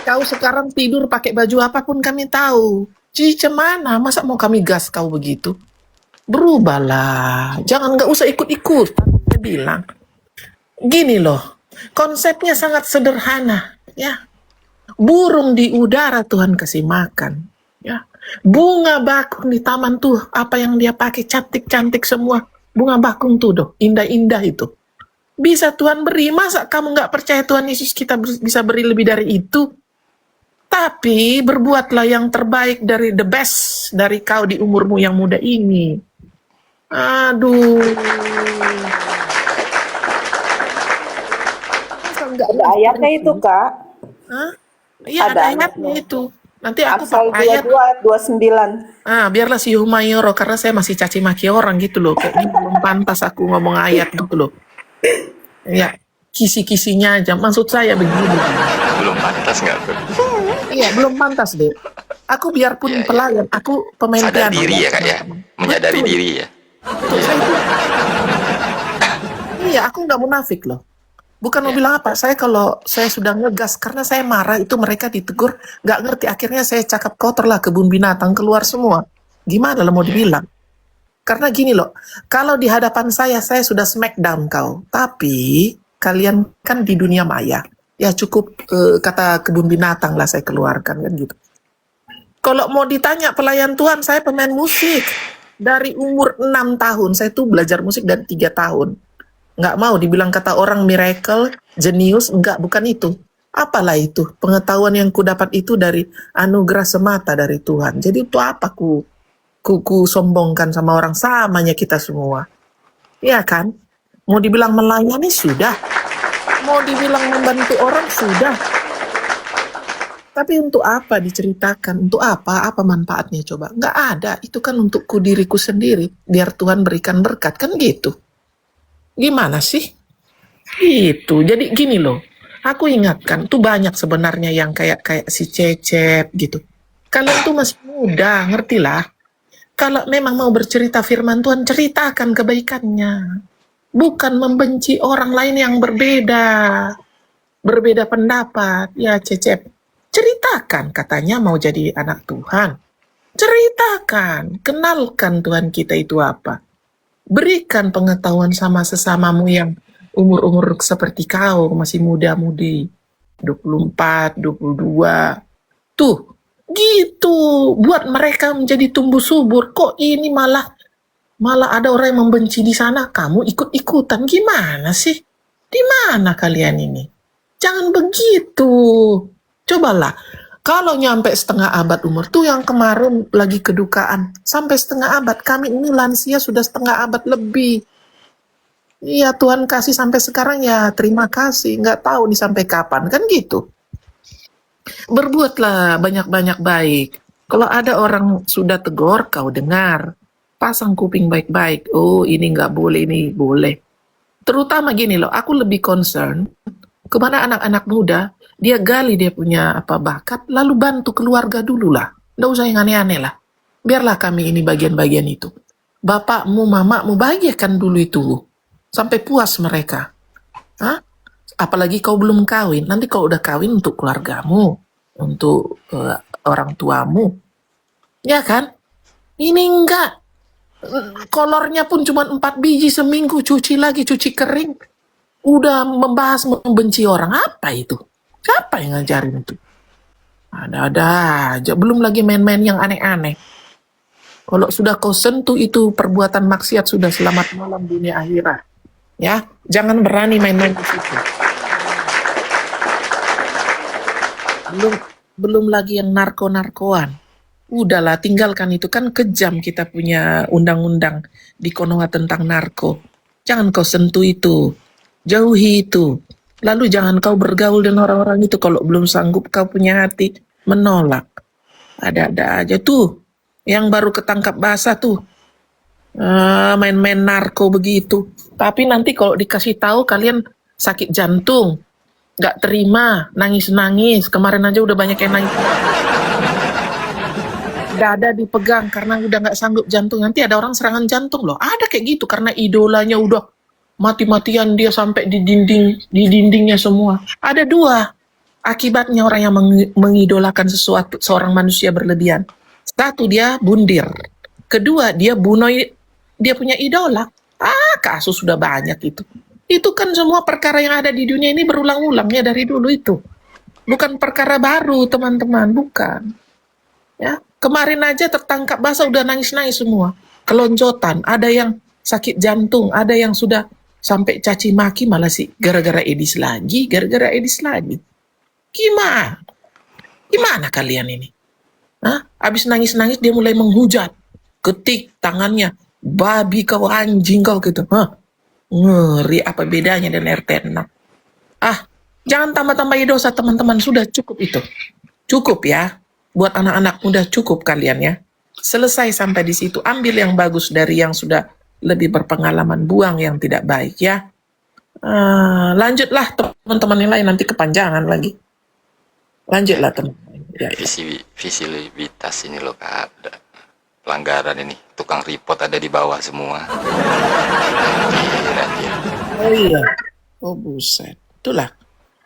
Kau sekarang tidur pakai baju apapun kami tahu. Cici mana? Masa mau kami gas kau begitu? Berubahlah. Jangan nggak usah ikut-ikut. Saya bilang. Gini loh. Konsepnya sangat sederhana. Ya. Burung di udara Tuhan kasih makan. Ya. Bunga bakung di taman tuh. Apa yang dia pakai cantik-cantik semua. Bunga bakung tuh doh. Indah-indah itu. Bisa Tuhan beri. Masa kamu nggak percaya Tuhan Yesus kita bisa beri lebih dari itu? Tapi berbuatlah yang terbaik dari the best dari kau di umurmu yang muda ini. Aduh. Masa nggak Ada ayatnya itu, Kak. Hah? Iya Ada ada ayatnya ayatnya. itu. Nanti aku Amsal pakai ayat. 22 ayat 29. Biarlah si Humayoro karena saya masih caci maki orang gitu loh. Kayaknya belum pantas aku ngomong ayat gitu loh. Ya, kisi-kisinya aja. Maksud saya begini. Belum pantas nggak tuh? Iya, belum pantas deh. Aku biarpun Iya, iya. pelayan, aku pemain Sadar piano. diri ya kak ya, menyadari Betul. diri ya. Betul, saya itu. Iya, aku nggak munafik loh. Bukan mau bilang apa, saya kalau saya sudah ngegas karena saya marah itu mereka ditegur, nggak ngerti. Akhirnya saya cakap kotor lah, kebun binatang keluar semua. Gimana lah mau dibilang? Karena gini loh, kalau di hadapan saya sudah smackdown kau. Tapi kalian kan di dunia maya. Ya cukup kata kebun binatang lah saya keluarkan kan gitu. Kalau mau ditanya pelayan Tuhan, saya pemain musik. Dari umur 6 tahun, saya tuh belajar musik dari 3 tahun. Nggak mau dibilang kata orang miracle, jenius, enggak, bukan itu. Apalah itu, pengetahuan yang ku dapat itu dari anugerah semata dari Tuhan. Jadi itu apa ku sombongkan sama orang, samanya kita semua. Iya kan? Mau dibilang melayani, sudah. Mau dibilang membantu orang, sudah. Tapi untuk apa diceritakan? Untuk apa? Apa manfaatnya coba? Nggak ada. Itu kan untuk diriku sendiri. Biar Tuhan berikan berkat. Kan gitu. Gimana sih? Gitu. Jadi gini loh. Aku ingatkan. Tuh banyak sebenarnya yang kayak si Cecep gitu. Kalian tuh masih muda. Ngertilah. Kalau memang mau bercerita firman Tuhan, ceritakan kebaikannya. Bukan membenci orang lain yang berbeda. Berbeda pendapat. Ya Cecep. Ceritakan, katanya mau jadi anak Tuhan. Ceritakan, kenalkan Tuhan kita itu apa. Berikan pengetahuan sama sesamamu yang umur-umur seperti kau, masih muda-mudi. 24, 22. Tuh, gitu. Buat mereka menjadi tumbuh subur. Kok ini malah ada orang yang membenci di sana, kamu ikut-ikutan. Gimana sih? Di mana kalian ini? Jangan begitu. Cobalah, kalau nyampe setengah abad umur, tuh yang kemarin lagi kedukaan, sampai setengah abad, kami ini lansia sudah setengah abad lebih. Iya, Tuhan kasih sampai sekarang ya terima kasih, nggak tahu nih sampai kapan, kan gitu. Berbuatlah banyak-banyak baik. Kalau ada orang sudah tegur, kau dengar. Pasang kuping baik-baik, oh ini nggak boleh, ini boleh. Terutama gini loh, aku lebih concern kepada anak-anak muda. Dia gali dia punya bakat, lalu bantu keluarga dulu lah. Nggak usah yang aneh-aneh lah. Biarlah kami ini bagian-bagian itu. Bapakmu, mamamu bahagiakan dulu itu. Sampai puas mereka. Hah? Apalagi kau belum kawin. Nanti kau udah kawin untuk keluargamu, untuk orang tuamu. Ya kan? Ini enggak. Kolornya pun cuma 4 biji seminggu, cuci lagi, cuci kering. Udah membahas membenci orang. Apa itu? Siapa yang ngajarin itu? Ada-ada aja. Belum lagi main-main yang aneh-aneh. Kalau sudah kau sentuh itu perbuatan maksiat, sudah selamat malam dunia akhirat. Ya, jangan berani main-main di situ. Belum lagi yang narko-narkoan. Udahlah, tinggalkan itu, kan kejam. Kita punya undang-undang di Konoha tentang narko. Jangan kau sentuh itu. Jauhi itu. Lalu jangan kau bergaul dengan orang-orang itu kalau belum sanggup kau punya hati menolak. Ada-ada aja tuh. Yang baru ketangkap basah tuh. Main-main narko begitu. Tapi nanti kalau dikasih tahu kalian sakit jantung. Nggak terima, nangis-nangis. Kemarin aja udah banyak yang nangis. Dada dipegang karena udah nggak sanggup jantung. Nanti ada orang serangan jantung loh. Ada kayak gitu karena idolanya udah mati-matian, dia sampai di dindingnya semua. Ada 2 akibatnya orang yang mengidolakan seorang manusia berlebihan. 1, dia bundir. Kedua, dia bunuh dia punya idola. Kasus sudah banyak itu. Itu kan semua perkara yang ada di dunia ini berulang-ulang ya dari dulu itu. Bukan perkara baru, teman-teman, bukan. Ya, kemarin aja tertangkap basah udah nangis-nangis semua. Kelonjotan, ada yang sakit jantung, ada yang sudah sampai caci maki malah sih gara-gara Edis lagi. Gimana kalian ini? Habis nangis-nangis dia mulai menghujat. Ketik tangannya, babi kau, anjing kau gitu. Ngeri, apa bedanya dengan RT 6? Jangan tambah-tambah dosa teman-teman, sudah cukup itu. Cukup ya. Buat anak-anak muda cukup kalian ya. Selesai sampai di situ, ambil yang bagus dari yang sudah lebih berpengalaman, buang yang tidak baik ya. Lanjutlah teman-teman yang lain, nanti kepanjangan lagi. Lanjutlah teman-teman. Ya. Visibilitas ini loh Kak, ada pelanggaran ini, tukang report ada di bawah semua. Anjir. Oh iya, oh buset, itulah.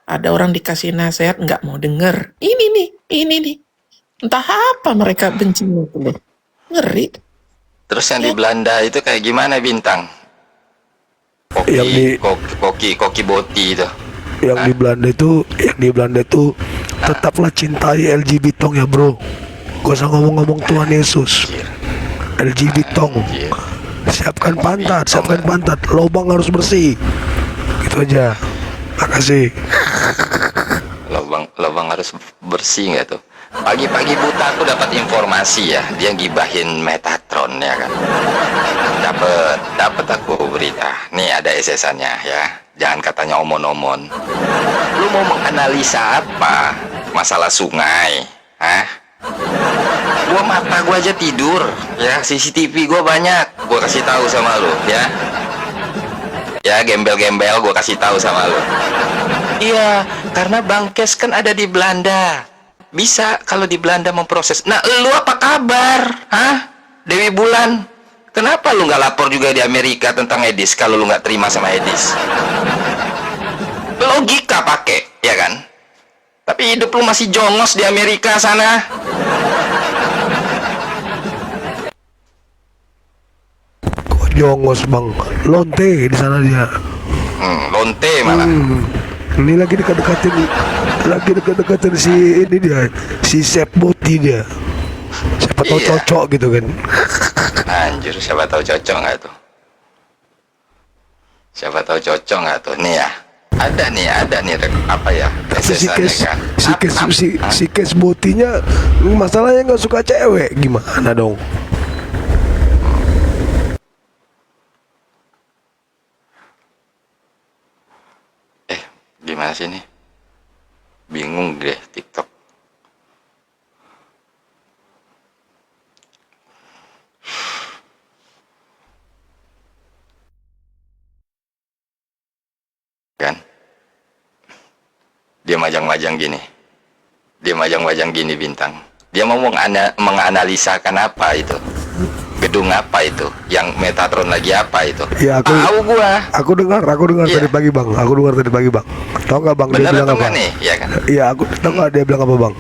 Ada orang dikasih nasihat nggak mau denger. Ini nih. Entah apa mereka benci itu loh. Ngeri. Terus yang di Belanda itu kayak gimana Bintang? Koki boti itu. Yang di Belanda itu tetaplah cintai LGBT ya bro. Gak usah ngomong-ngomong Tuhan Yesus. LGBT siapkan pantat, lubang harus bersih. Gitu aja. Makasih. Lubang harus bersih nggak tuh? Pagi-pagi buta aku dapat informasi ya, dia gibahin Metatron ya kan. Dapat aku berita. Nih ada SS-annya ya. Jangan katanya omon-omon. Lu mau menganalisa apa? Masalah sungai, Gua mata gua aja tidur, ya CCTV gua banyak. Gua kasih tahu sama lu, ya. Ya gembel-gembel gua kasih tahu sama lu. Iya, karena Bang Kes kan ada di Belanda. Bisa kalau di Belanda memproses. Nah, lu apa kabar? Dewi Bulan. Kenapa lu nggak lapor juga di Amerika tentang Edis kalau lu nggak terima sama Edis? Logika pakai, ya kan? Tapi hidup lu masih jongos di Amerika sana. Kok jongos bang? Lonte di sana dia. Lonte malah. Ini lagi dekat-dekatin si ini dia, si Sep Boti dia. Siapa tahu cocok gitu kan? Anjir, siapa tahu cocok nggak tuh? Siapa tahu cocok nggak tuh? Nih ya, ada nih apa ya? Si Kes Botinya masalahnya nggak suka cewek, gimana dong? Gimana sih ini? Bingung deh TikTok. Kan? Dia majang-majang gini Bintang. Dia mau menganalisakan apa itu? gedung apa itu? Yang Metatron lagi apa itu? Ya Tahu gua. aku dengar Iya. tadi pagi bang. Aku dengar tadi pagi bang. Tahu nggak bang dia Bener bilang atau apa? enggak nih? Ya kan? Iya aku tahu nggak dia bilang apa bang?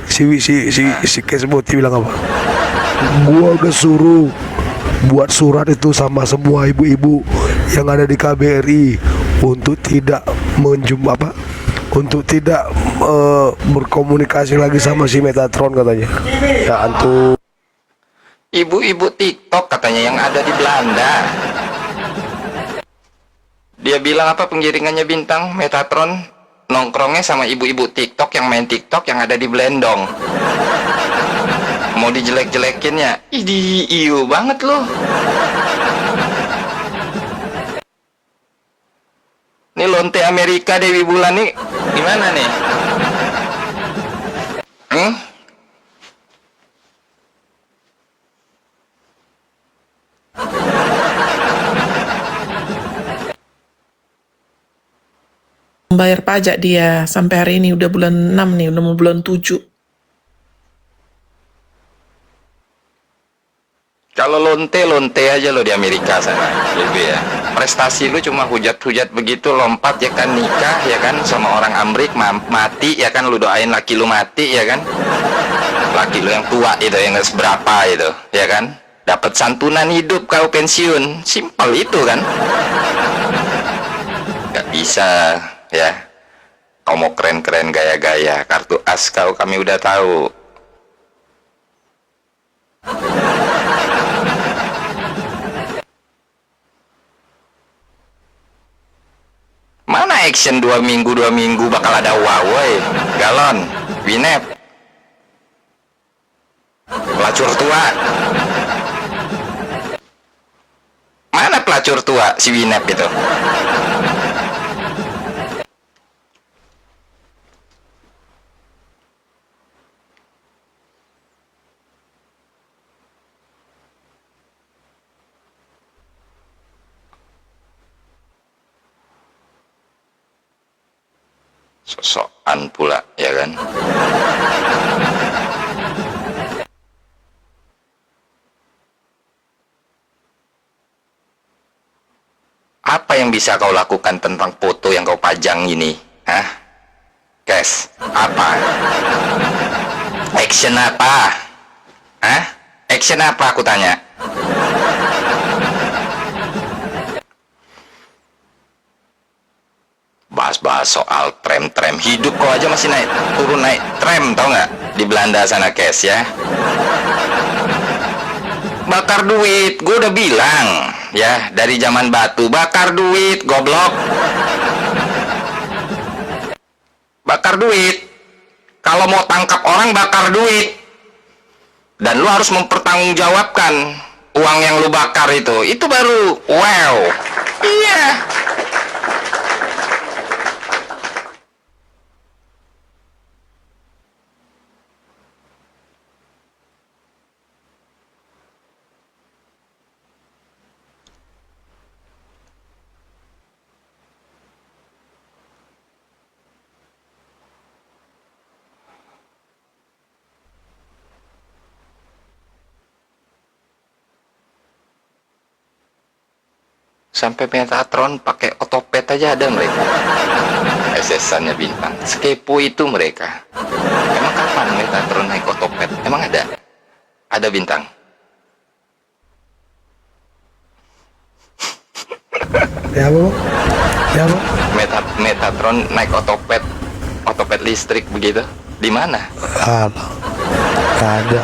Si Kesboti bilang apa? Gua udah suruh buat surat itu sama semua ibu-ibu yang ada di KBRI untuk tidak untuk tidak berkomunikasi lagi sama si Metatron katanya. Ya antum. Ibu-ibu TikTok katanya yang ada di Belanda. Dia bilang apa penggiringannya Bintang? Metatron nongkrongnya sama ibu-ibu TikTok yang main TikTok yang ada di Blendong. Mau dijelek-jelekinnya. Iu banget loh. Ini lonte Amerika Dewi Bulan nih gimana nih? Membayar pajak dia sampai hari ini udah bulan 6 nih, udah mau bulan 7. Kalau lonte aja lo di Amerika sana, gitu ya. Prestasi lu cuma hujat-hujat begitu, lompat ya kan, nikah ya kan sama orang Amrik, mati ya kan, lu doain laki lu mati ya kan. Laki lu yang tua itu yang nggak seberapa itu, ya kan. Dapat santunan hidup kau pensiun, simpel itu kan. Gak bisa ya. Kau mau keren-keren gaya-gaya, kartu as kau kami udah tahu. Mana action 2 minggu bakal ada Huawei, Galon, Winep, pelacur tua. Mana pelacur tua si Winep itu? Sosokan pula ya kan. Apa yang bisa kau lakukan tentang foto yang kau pajang ini? Hah? Kes, apa? Action apa? Hah? Action apa aku tanya? Bahas-bahas soal tram hidup kau aja masih turun naik tram, tau nggak di Belanda sana, Kes ya. Bakar duit, gue udah bilang ya dari zaman batu, bakar duit goblok. Bakar duit. Kalau mau tangkap orang bakar duit, dan lu harus mempertanggungjawabkan uang yang lu bakar itu baru wow. Iya. Sampai Metatron pakai otopet aja ada mereka. SS-annya Bintang. Sekepo itu mereka. Emang kapan Metatron naik otopet? Emang ada? Ada Bintang? Ya bu, ya bu. Metatron naik otopet listrik begitu? Di mana? Alah, nggak ada.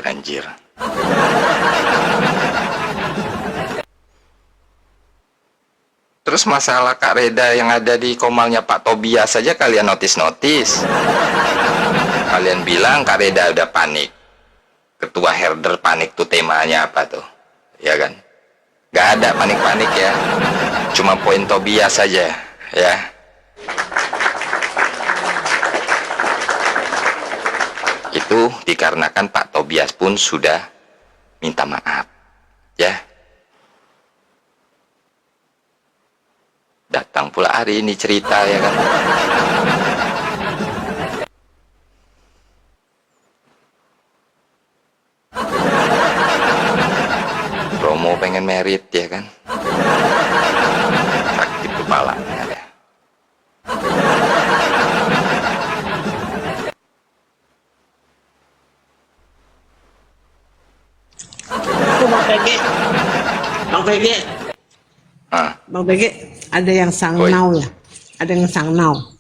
Anjir. Terus masalah Kak Reda yang ada di komalnya Pak Tobias saja kalian notis. Kalian bilang Kak Reda udah panik. Ketua herder panik tuh temanya apa tuh? Ya kan? Gak ada panik-panik ya. Cuma poin Tobias saja ya. Itu dikarenakan Pak Tobias pun sudah minta maaf ya. Datang pula hari ini cerita ya kan. merit ya kan. Sakit kepalanya deh. Itu Bang PG. Bang PG. Ah, Bang PG, ada yang sangnau ya? Ada yang sangnau.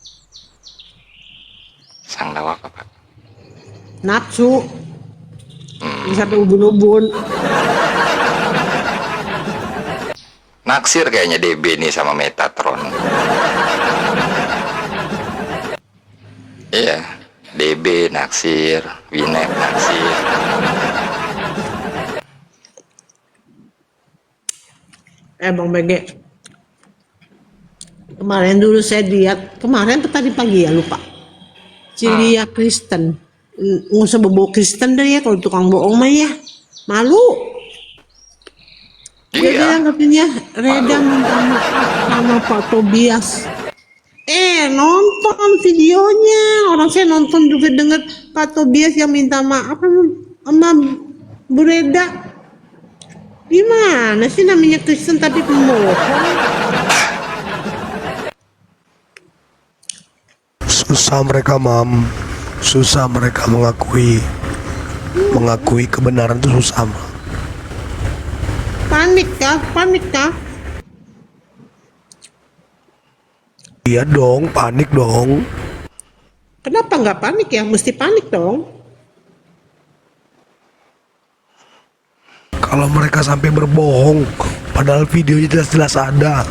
sang dawa apa Pak? Nafsu. Sampai ubun-ubun. Naksir kayaknya DB nih sama Metatron. Iya, DB naksir, Winek naksir. Bang PG. Kemarin dulu saya lihat, kemarin atau tadi pagi ya lupa. Cilia Kristen. Nggak usah bobo Kristen deh ya, kalau tukang bohong mah ya. Malu. Dia Iya, bilang katanya Reda minta maaf sama Pak Tobias. Nonton videonya. Orang saya nonton juga denger Pak Tobias yang minta maaf sama Bu Reda. Gimana sih namanya Kristen tapi pembohong? Susah mereka, Mam. Susah mereka mengakui kebenaran itu susah, Mam. Panik kah? Panik kah? Iya dong, panik dong. Kenapa nggak panik ya? Mesti panik dong. Kalau mereka sampai berbohong, padahal videonya jelas-jelas ada.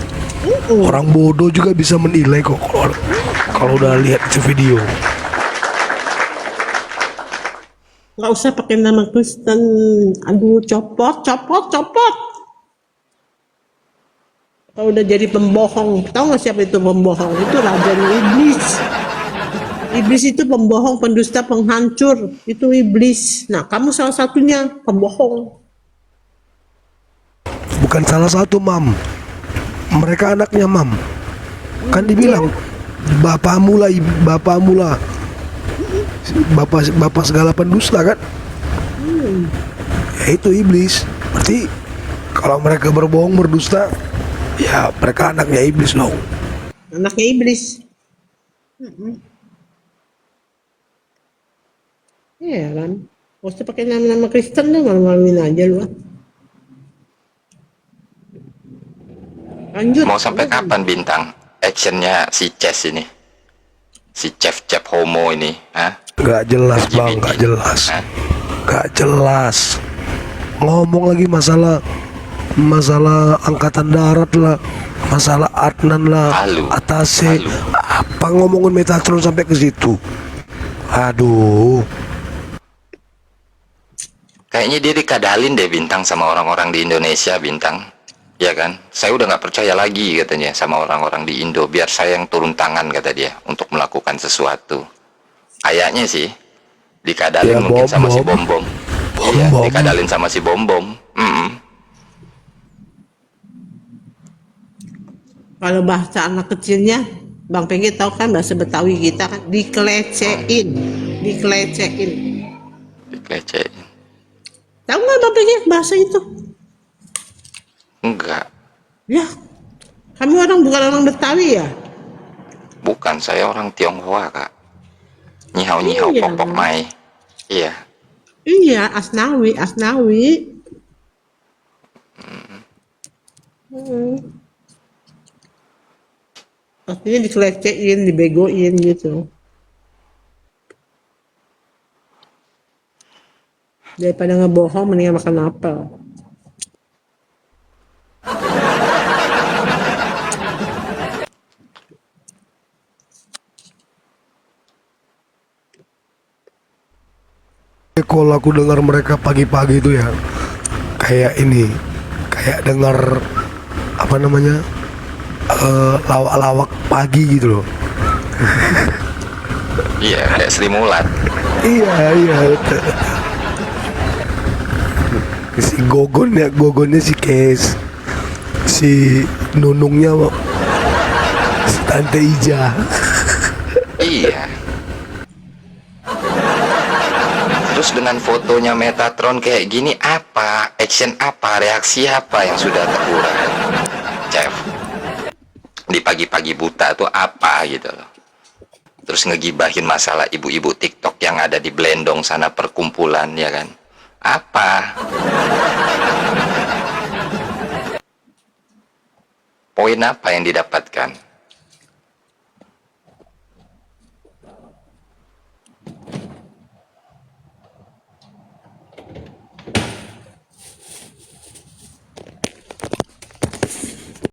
Orang bodoh juga bisa menilai kok kalau udah lihat itu video. Nggak usah pakai nama Kristen. Aduh, copot. Kalau udah jadi pembohong, tahu nggak siapa itu pembohong? Itu rajanya iblis. Iblis itu pembohong, pendusta, penghancur. Itu iblis. Nah, kamu salah satunya pembohong. Bukan salah satu, Mam. Mereka anaknya, Mam. Kan dibilang bapakmu lah. Bapak segala pendusta kan? Ya itu iblis. Berarti kalau mereka berbohong, berdusta, ya mereka anaknya iblis dong. Anaknya iblis. Iya kan? Gak usah pakai nama-nama Kristen deh, malu-maluin aja lu. Lanjut. Mau sampai kapan Bintang actionnya si Ces ini? Si Chef homo ini, hah? Gak jelas, Bang, gak jelas. Gak jelas. Ngomong lagi masalah angkatan darat lah, masalah Adnan lah, Atase. Apa ngomongin Metatron sampai ke situ? Aduh. Kayaknya dia dikadalin deh Bintang sama orang-orang di Indonesia, Bintang. Ya kan? Saya udah nggak percaya lagi katanya sama orang-orang di Indo. Biar saya yang turun tangan kata dia untuk melakukan sesuatu. Kayaknya sih dikadalin Ya, mungkin sama si Bom. Bom. Iya, Bom. dikadalin sama si Bom. Kalau bahasa anak kecilnya, Bang Pengki tahu kan bahasa Betawi kita kan dikelecehin. Dikelecehin. Tahu nggak Bang Pengki bahasa itu? Enggak, Ya, kami bukan orang Betawi ya? bukan, saya orang Tionghoa kak. Nyihau Iya. popok mai. Iya. Iya, Asnawi. Artinya dikelecehin, dibegoin gitu. Daripada ngebohong, mendingan makan apel. Kalau aku dengar mereka pagi-pagi itu ya, kayak dengar apa namanya, lawak-lawak pagi gitu loh. Iya, kayak Sri Mulat. Iya. Si gogonnya si Kes, si nunungnya si Tante Ija. Iya. Terus dengan fotonya Metatron kayak gini, apa? Action apa? Reaksi apa yang sudah terurai? Chef, di pagi-pagi buta tuh apa gitu loh. Terus ngegibahin masalah ibu-ibu TikTok yang ada di Blendong sana, perkumpulan, ya kan? Apa? Poin apa yang didapatkan?